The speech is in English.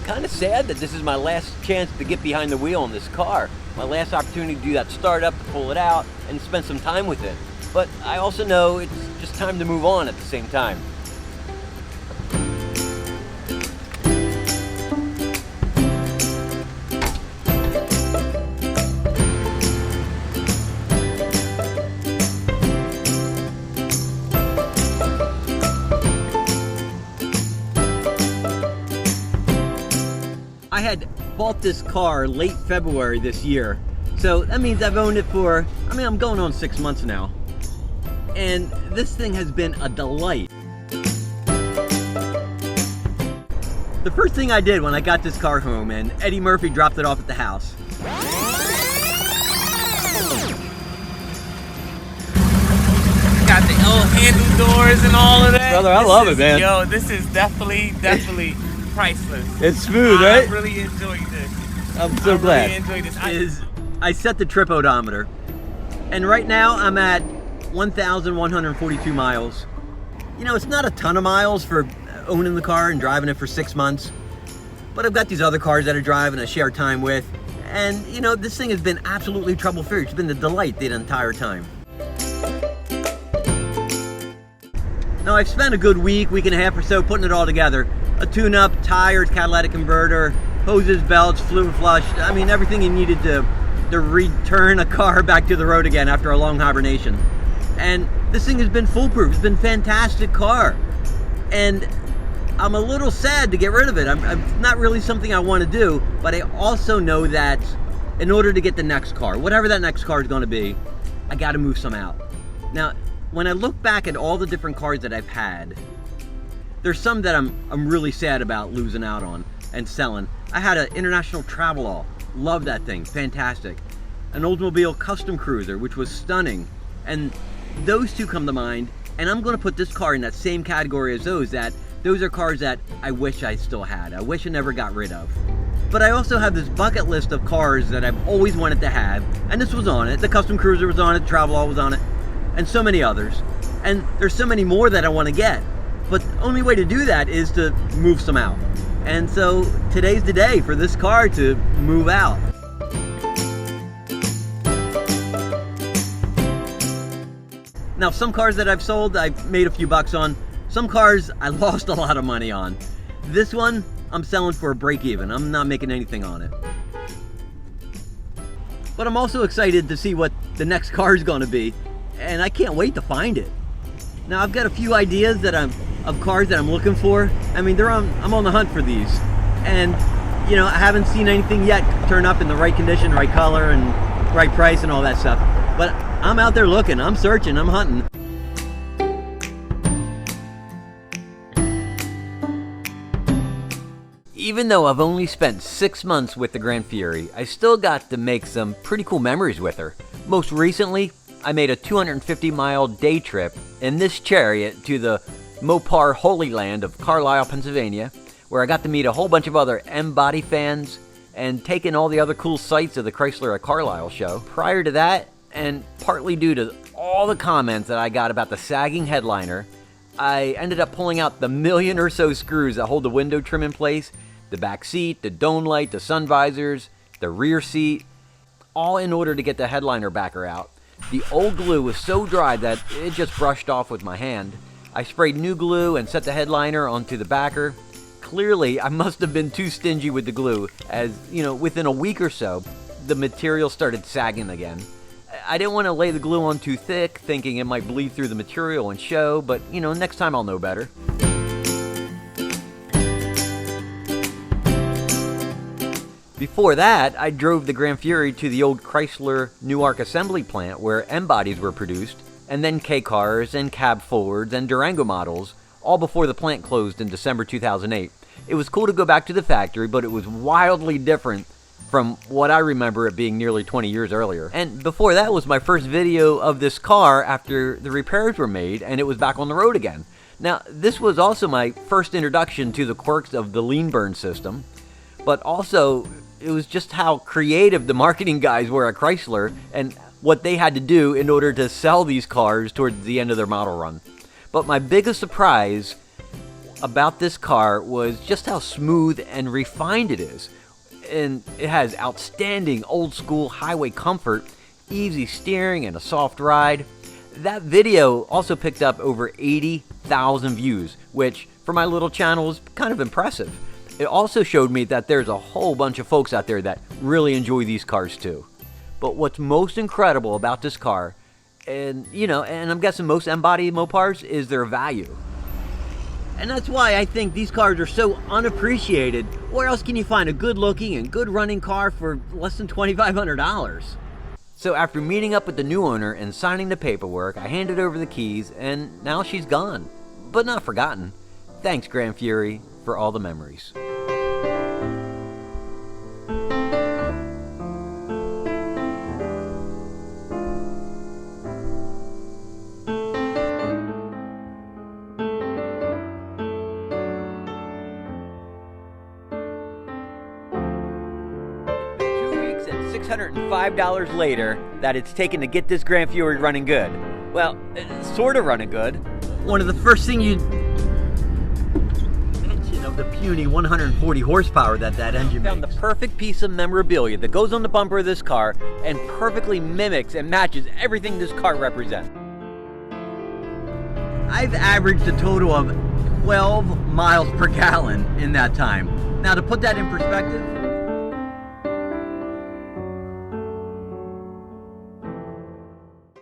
kind of sad that this is my last chance to get behind the wheel in this car. My last opportunity to do that startup, to pull it out, and spend some time with it. But I also know it's just time to move on at the same time. I had bought this car late February this year, so that means I've owned it for, I'm going on 6 months now. And this thing has been a delight. The first thing I did when I got this car home, and Eddie Murphy dropped it off at the house. Got the old handle doors and all of that. Brother, I love it, man. Yo, this is definitely priceless. It's smooth, right? I really enjoyed this. I'm so glad. I really enjoyed this. I set the trip odometer, and right now I'm at 1,142 miles. You know, it's not a ton of miles for owning the car and driving it for 6 months, but I've got these other cars that I drive and I share time with, and you know, this thing has been absolutely trouble-free. It's been the delight the entire time. Now, I've spent a good week and a half or so putting it all together. A tune-up, tires, catalytic converter, hoses, belts, fluid flush. Everything you needed to return a car back to the road again after a long hibernation. And this thing has been foolproof. It's been a fantastic car. And I'm a little sad to get rid of it. I'm not really something I want to do, but I also know that in order to get the next car, whatever that next car is going to be, I got to move some out. Now, when I look back at all the different cars that I've had, there's some that I'm really sad about losing out on and selling. I had an International Travelall. Love that thing, fantastic. An Oldsmobile Custom Cruiser, which was stunning. And those two come to mind, and I'm gonna put this car in that same category as those are cars that I wish I still had. I wish I never got rid of. But I also have this bucket list of cars that I've always wanted to have, and this was on it. The Custom Cruiser was on it, the Travelall was on it, and so many others. And there's so many more that I wanna get. But the only way to do that is to move some out. And so today's the day for this car to move out. Now, some cars that I've sold, I've made a few bucks on. Some cars I lost a lot of money on. This one, I'm selling for a break even. I'm not making anything on it. But I'm also excited to see what the next car is gonna be. And I can't wait to find it. Now, I've got a few ideas of cars that I'm looking for. I'm on the hunt for these. And, you know, I haven't seen anything yet turn up in the right condition, right color, and right price and all that stuff. But I'm out there looking, I'm searching, I'm hunting. Even though I've only spent 6 months with the Gran Fury, I still got to make some pretty cool memories with her. Most recently, I made a 250-mile day trip in this chariot to the Mopar Holy Land of Carlisle, Pennsylvania, where I got to meet a whole bunch of other M-Body fans and take in all the other cool sights of the Chrysler at Carlisle show. Prior to that, and partly due to all the comments that I got about the sagging headliner, I ended up pulling out the million or so screws that hold the window trim in place, the back seat, the dome light, the sun visors, the rear seat, all in order to get the headliner backer out. The old glue was so dry that it just brushed off with my hand. I sprayed new glue and set the headliner onto the backer. Clearly, I must have been too stingy with the glue, as, you know, within a week or so, the material started sagging again. I didn't want to lay the glue on too thick, thinking it might bleed through the material and show, but, you know, next time I'll know better. Before that, I drove the Gran Fury to the old Chrysler Newark assembly plant where M-Bodies were produced, and then K-Cars and Cab Forwards and Durango models, all before the plant closed in December 2008. It was cool to go back to the factory, but it was wildly different from what I remember it being nearly 20 years earlier. And before that was my first video of this car after the repairs were made and it was back on the road again. Now, this was also my first introduction to the quirks of the lean burn system, but also it was just how creative the marketing guys were at Chrysler and what they had to do in order to sell these cars towards the end of their model run. But my biggest surprise about this car was just how smooth and refined it is. And it has outstanding old school highway comfort, easy steering, and a soft ride. That video also picked up over 80,000 views, which for my little channel is kind of impressive. It also showed me that there's a whole bunch of folks out there that really enjoy these cars too. But what's most incredible about this car, and I'm guessing most M-body Mopars, is their value. And that's why I think these cars are so unappreciated. Where else can you find a good looking and good running car for less than $2,500? So after meeting up with the new owner and signing the paperwork, I handed over the keys, and now she's gone. But not forgotten. Thanks, Gran Fury, for all the memories. $605 later that it's taken to get this Gran Fury running good. Well, sort of running good. One of the first things you'd mention of the puny 140 horsepower that engine makes. Found the perfect piece of memorabilia that goes on the bumper of this car and perfectly mimics and matches everything this car represents. I've averaged a total of 12 miles per gallon in that time. Now, to put that in perspective,